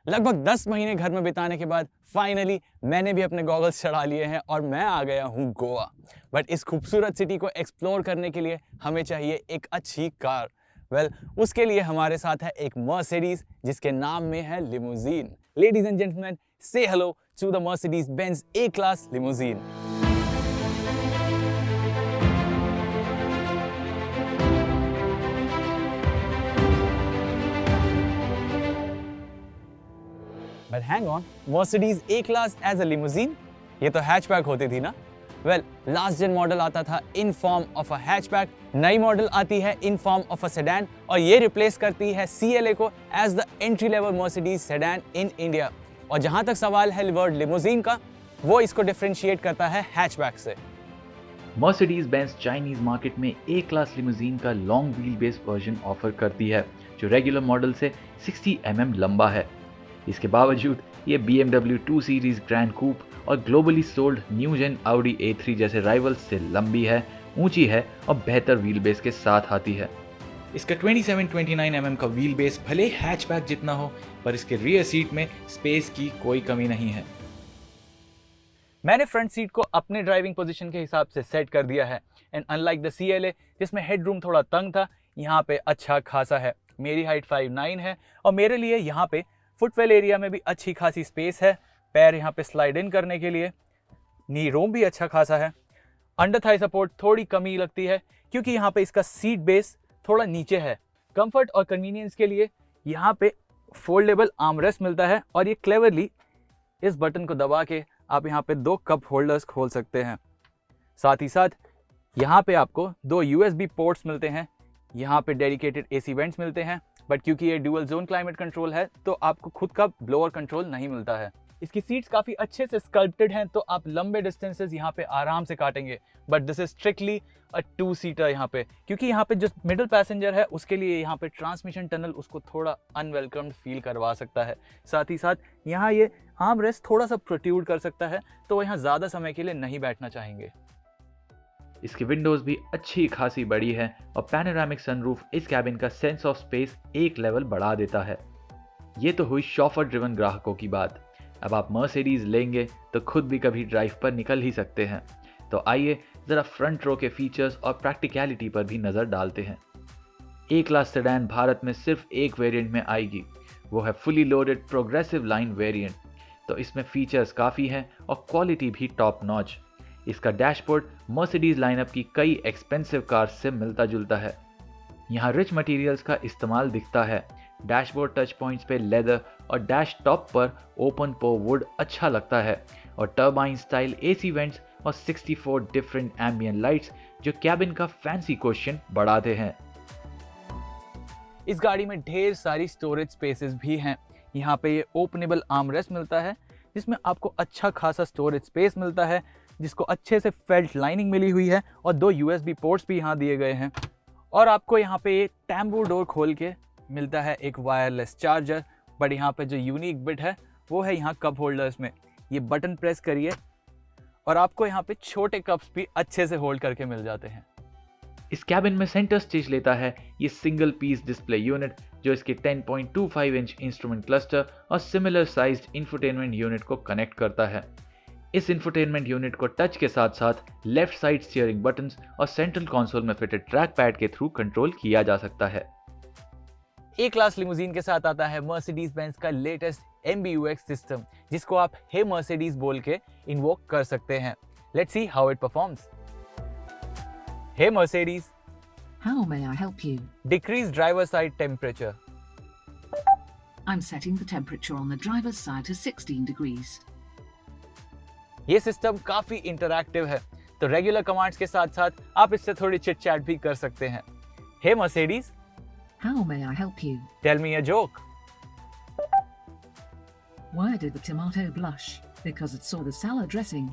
लगभग 10 महीने घर में बिताने के बाद फाइनली मैंने भी अपने गॉगल्स चढ़ा लिए हैं और मैं आ गया हूँ गोवा। बट इस खूबसूरत सिटी को एक्सप्लोर करने के लिए हमें चाहिए एक अच्छी कार। उसके लिए हमारे साथ है एक मर्सिडीज जिसके नाम में है limousine. Ladies and gentleman, say hello to the Mercedes Benz A class limousine. But hang on, Mercedes A-Class as a limousine? ये तो हैचबैक होती थी ना? लास्ट जेन मॉडल आता था in form of a hatchback, नई मॉडल आती है in form of a sedan और ये रिप्लेस करती है CLA को as the entry level Mercedes sedan in India. और जहां तक सवाल है वर्ड लिमोजीन का, वो इसको डिफरेंशिएट करता है हैचबैक से। मर्सिडीज बेंज चाइनीज मार्केट में ए क्लास लिमोजीन का long wheel base version offer करती है जो रेगुलर मॉडल से 60 mm लंबा है। इसके बावजूद ये BMW 2 सीरीज ग्रैंड कूप और globally sold new gen Audi A3 जैसे राइवल्स से लंबी है, ऊंची है और बेहतर व्हील बेस के साथ आती है। इसका 27-29 mm का व्हील बेस भले हैचबैक जितना हो, पर इसके रियर सीट में स्पेस की कोई कमी नहीं है। मैंने फ्रंट सीट को अपने ड्राइविंग पोजीशन के हिसाब से सेट कर दिया है एंड अनलाइक द CLA जिसमें हेडरूम थोड़ा तंग था, यहाँ पे अच्छा खासा है। मेरी हाइट 5'9" है और मेरे लिए यहाँ पे फुटवेल एरिया में भी अच्छी खासी स्पेस है। पैर यहाँ पे स्लाइड इन करने के लिए, नी रोम भी अच्छा खासा है। अंडर थाई सपोर्ट थोड़ी कमी लगती है क्योंकि यहाँ पे इसका सीट बेस थोड़ा नीचे है। कंफर्ट और कन्वीनियंस के लिए यहाँ पे फोल्डेबल आर्मरेस्ट मिलता है और ये क्लेवरली इस बटन को दबा के आप यहाँ पे 2 कप होल्डर्स खोल सकते हैं। साथ ही साथ यहाँ पे आपको 2 USB पोर्ट्स मिलते हैं। यहाँ पे डेडिकेटेड AC वेंट्स मिलते हैं, बट क्योंकि ये ड्यूअल जोन क्लाइमेट कंट्रोल है तो आपको खुद का ब्लोअर कंट्रोल नहीं मिलता है। इसकी सीट्स काफ़ी अच्छे से स्कल्प्टेड हैं तो आप लंबे डिस्टेंसेस यहाँ पे आराम से काटेंगे। But this is strictly a 2 seater यहाँ पे, क्योंकि यहाँ पे जो मिडिल पैसेंजर है उसके लिए यहाँ पे ट्रांसमिशन टनल उसको थोड़ा अनवेलकम्ड फील करवा सकता है। साथ ही साथ यहाँ ये आर्म रेस्ट थोड़ा सा प्रोट्रूड कर सकता है तो यहाँ ज़्यादा समय के लिए नहीं बैठना चाहेंगे। इसकी विंडोज भी अच्छी खासी बड़ी है और पैनोरामिक सनरूफ इस कैबिन का सेंस ऑफ स्पेस एक लेवल बढ़ा देता है। ये तो हुई शॉफर ड्रिवन ग्राहकों की बात। अब आप मर्सिडीज लेंगे तो खुद भी कभी ड्राइव पर निकल ही सकते हैं। तो आइए जरा फ्रंट रो के फीचर्स और प्रैक्टिकलिटी पर भी नजर डालते हैं। ए क्लास सेडान भारत में सिर्फ एक वेरिएंट में आएगी, वो है fully loaded progressive line variant. तो इसमें फीचर्स काफ़ी हैं और क्वालिटी भी टॉप नॉच। इसका डैशबोर्ड मर्सिडीज लाइनअप की कई एक्सपेंसिव कार्स से मिलता जुलता है। यहाँ रिच मटेरियल्स का इस्तेमाल दिखता है। डैशबोर्ड टच पॉइंट्स पे लेदर और डैश टॉप पर ओपन पोर वुड अच्छा लगता है और टर्बाइन स्टाइल AC वेंट्स और 64 डिफरेंट एम्बिएंट लाइट्स जो कैबिन का फैंसी क्वेश्चन बढ़ाते हैं। इस गाड़ी में ढेर सारी स्टोरेज स्पेसेस भी हैं। यहाँ पे ये ओपनेबल आर्मरेस्ट मिलता है जिसमें आपको अच्छा खासा स्टोरेज स्पेस मिलता है, जिसको अच्छे से फेल्ट लाइनिंग मिली हुई है और 2 USB पोर्ट्स भी यहाँ दिए गए हैं। और आपको यहाँ पे ये टैम्बू डोर खोल के मिलता है एक वायरलेस चार्जर। बट यहाँ पे जो यूनिक बिट है वो है यहाँ कप होल्डर्स में। ये बटन प्रेस करिए और आपको यहाँ पे छोटे कप्स भी अच्छे से होल्ड करके मिल जाते हैं। इस कैबिन में सेंटर स्टेज लेता है ये सिंगल पीस डिस्प्ले यूनिट जो इसके 10.25 इंच इंस्ट्रूमेंट क्लस्टर और सिमिलर साइज्ड इंफोटेनमेंट यूनिट को कनेक्ट करता है। इस इंफोटेनमेंट यूनिट को टच के साथ साथ लेफ्ट साइड स्टीयरिंग बटन्स और सेंट्रल कंसोल में फिटेड ट्रैक पैड के थ्रू कंट्रोल किया जा सकता है। ए क्लास लिमोजीन के साथ आता है मर्सिडीज बेंज का लेटेस्ट MBUX सिस्टम, जिसको आप हे मर्सिडीज बोल के इन्वोक कर सकते हैं। Let's see how it performs. Hey Mercedes, How may I help you? Decrease driver side temperature. I'm setting the temperature on the driver's side to 16 degrees. ये system काफी interactive है तो रेगुलर कमांड्स के साथ साथ आप इससे थोड़ी चिट चैट भी कर सकते हैं। Hey Mercedes, How may I help you? Tell me a joke. Why did the tomato blush? Because it saw the salad dressing.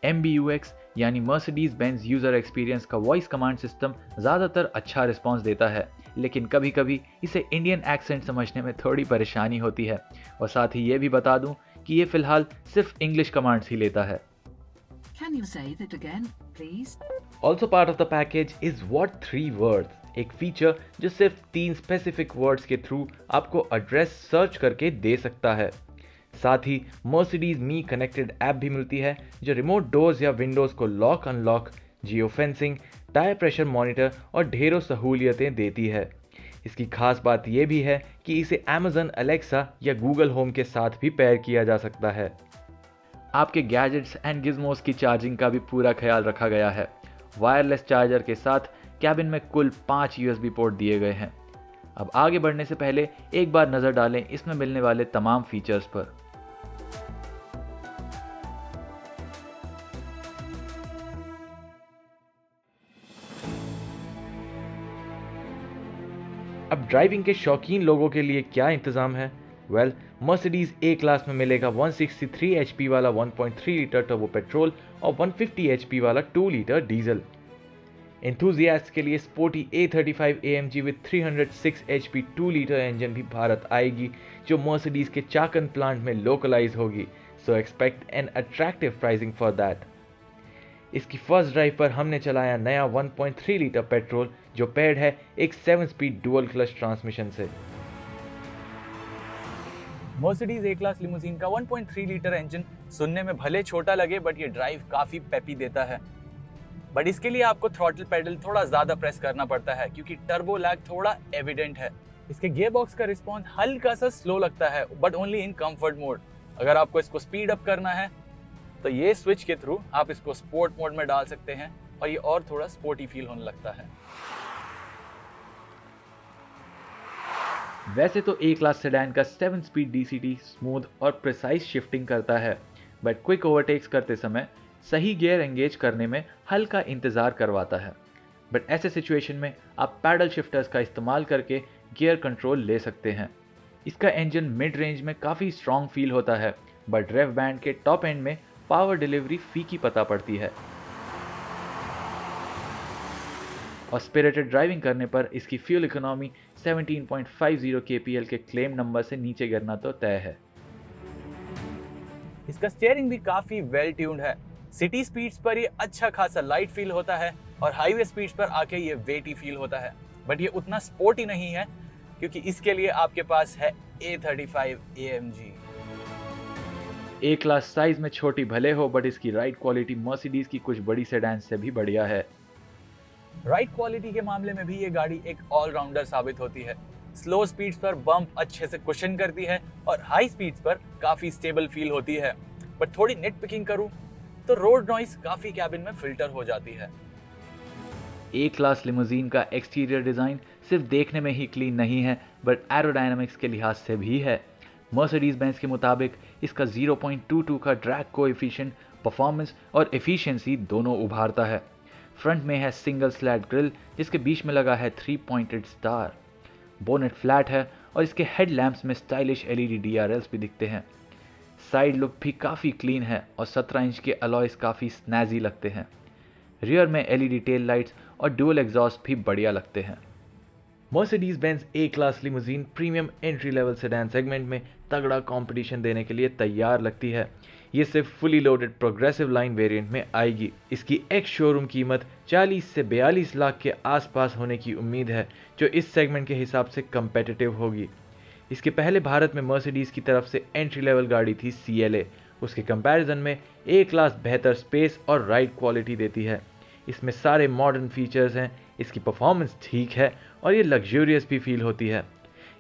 MBUX यानी मर्सिडीज बेंज यूजर एक्सपीरियंस का वॉइस कमांड सिस्टम ज़्यादातर अच्छा response देता है, लेकिन कभी कभी इसे इंडियन एक्सेंट समझने में थोड़ी परेशानी होती है। और साथ ही ये भी बता दूं कि ये फिलहाल सिर्फ इंग्लिश कमांड्स ही लेता है। Can you say that again, please? Also part of the package is what 3 words. एक फीचर जो सिर्फ 3 स्पेसिफिक वर्ड्स के थ्रू आपको एड्रेस सर्च करके दे सकता है। साथ ही मर्सिडीज मी कनेक्टेड ऐप भी मिलती है जो रिमोट डोर्स या विंडोज़ को lock unlock, geo fencing, tyre pressure monitor और ढेरों सहूलियतें देती है। इसकी खास बात यह भी है कि इसे Amazon Alexa या Google Home के साथ भी पेयर किया जा सकता है। आपके गैजेट्स एंड गिज़मोस की चार्जिंग का भी पूरा ख्याल रखा गया है। वायरलेस चार्जर के साथ कैबिन में कुल 5 USB पोर्ट दिए गए हैं। अब आगे बढ़ने से पहले एक बार नज़र डालें इसमें मिलने वाले तमाम फीचर्स पर। अब ड्राइविंग के शौकीन लोगों के लिए क्या इंतज़ाम है? वेल, मर्सिडीज ए क्लास में मिलेगा 163 HP वाला 1.3 लीटर टर्बो पेट्रोल और 150 HP वाला 2 लीटर डीजल। एंथुजियास्ट के लिए sporty A35 AMG with 306 HP 2 litre engine भी भारत आएगी, जो मर्सिडीज के चाकन प्लांट में लोकलाइज होगी, so expect an attractive pricing for that. इसकी फर्स्ट ड्राइव पर हमने चलाया नया 1.3 लीटर पेट्रोल जो पेयर्ड है एक 7 स्पीड डुअल क्लच ट्रांसमिशन से। मर्सिडीज ए क्लास लिमोजीन का 1.3 लीटर इंजन सुनने में भले छोटा लगे बट ये ड्राइव काफी पेपी देता है। बट इसके लिए आपको थ्रॉटल पेडल थोड़ा ज्यादा प्रेस करना पड़ता है क्योंकि टर्बो लैग थोड़ा एविडेंट है। इसके गियर बॉक्स का रिस्पॉन्स हल्का सा स्लो लगता है but only in comfort mode. अगर आपको इसको स्पीड अप करना है तो ये स्विच के थ्रू आप इसको स्पोर्ट मोड में डाल सकते हैं और ये और थोड़ा स्पोर्टी फील होने लगता है। वैसे तो ए क्लास सेडान का 7 स्पीड DCT स्मूथ और प्रिसाइज शिफ्टिंग करता है, बट क्विक ओवरटेक्स करते समय सही गियर एंगेज करने में हल्का इंतज़ार करवाता है। बट ऐसे सिचुएशन में आप पैडल शिफ्टर्स का इस्तेमाल करके गियर कंट्रोल ले सकते हैं। इसका इंजन मिड रेंज में काफ़ी स्ट्रॉन्ग फील होता है, बट रेव बैंड के टॉप एंड में पावर डिलीवरी फीकी पता पड़ती है और स्पिरिटेड ड्राइविंग करने पर इसकी फ्यूल इकोनॉमी 17.50 kpl के क्लेम नंबर से नीचे गिरना तो तय है। इसका स्टीयरिंग भी काफी वेल ट्यून्ड है। सिटी स्पीड्स पर ये अच्छा खासा लाइट फील होता है और हाईवे स्पीड्स पर आके ये वेटी फील होता है, बट ये उतना स्पोर्टी नहीं है क्योंकि इसके लिए आपके पास है A35 AMG। ए क्लास साइज में छोटी भले हो, बट इसकी राइड क्वालिटी मर्सिडीज की कुछ बड़ी सेडान से भी बढ़िया है। राइड क्वालिटी के मामले में भी ये गाड़ी एक ऑलराउंडर साबित होती है। स्लो स्पीड्स पर बम्प अच्छे से कुशन करती है और हाई स्पीड्स पर काफी स्टेबल फील होती है, बट थोड़ी नेट पिकिंग करूं तो रोड नॉइस काफी कैबिन में फिल्टर हो जाती है। ए क्लास लिमोजीन का एक्सटीरियर डिज़ाइन सिर्फ देखने में ही क्लीन नहीं है, बट एरोडायनामिक्स के लिहाज से भी है। मर्सिडीज बेंज के मुताबिक इसका 0.22 का ड्रैग कोएफिशिएंट परफॉर्मेंस और एफिशिएंसी दोनों उभारता है। फ्रंट में है सिंगल स्लैट ग्रिल जिसके बीच में लगा है 3 पॉइंटेड स्टार। बोनेट फ्लैट है और इसके हेडलैम्प्स में स्टाइलिश LED DRLs भी दिखते हैं। साइड लुक भी काफ़ी क्लीन है और 17 इंच के अलॉयज काफ़ी स्नैजी लगते हैं। रियर में LED टेल लाइट्स और डुअल एग्जॉस्ट भी बढ़िया लगते हैं। Mercedes Benz A class limousine premium entry level sedan segment में तगड़ा कंपटीशन देने के लिए तैयार लगती है। ये सिर्फ fully loaded progressive line variant में आएगी। इसकी एक्स शोरूम कीमत 40 से 42 लाख के आसपास होने की उम्मीद है, जो इस सेगमेंट के हिसाब से कंपेटिटिव होगी। इसके पहले भारत में मर्सिडीज की तरफ से एंट्री लेवल गाड़ी थी CLA। उसके कंपैरिजन में ए क्लास बेहतर स्पेस और राइड क्वालिटी देती है। इसमें सारे मॉडर्न फीचर्स हैं, इसकी परफॉर्मेंस ठीक है और ये लग्जूरियस भी फील होती है।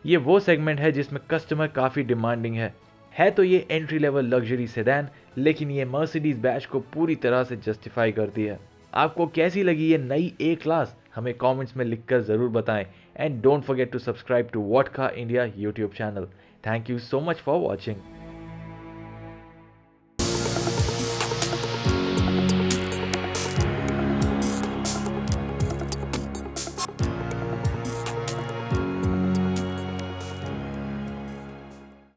ये वो सेगमेंट है जिसमें कस्टमर काफ़ी डिमांडिंग है तो ये एंट्री लेवल लग्जरी सेडान, लेकिन ये मर्सिडीज बैच को पूरी तरह से जस्टिफाई करती है। आपको कैसी लगी ये नई ए क्लास? हमें कमेंट्स में लिखकर ज़रूर बताएं and don't forget to subscribe to What Car India YouTube channel. Thank you so much for watching.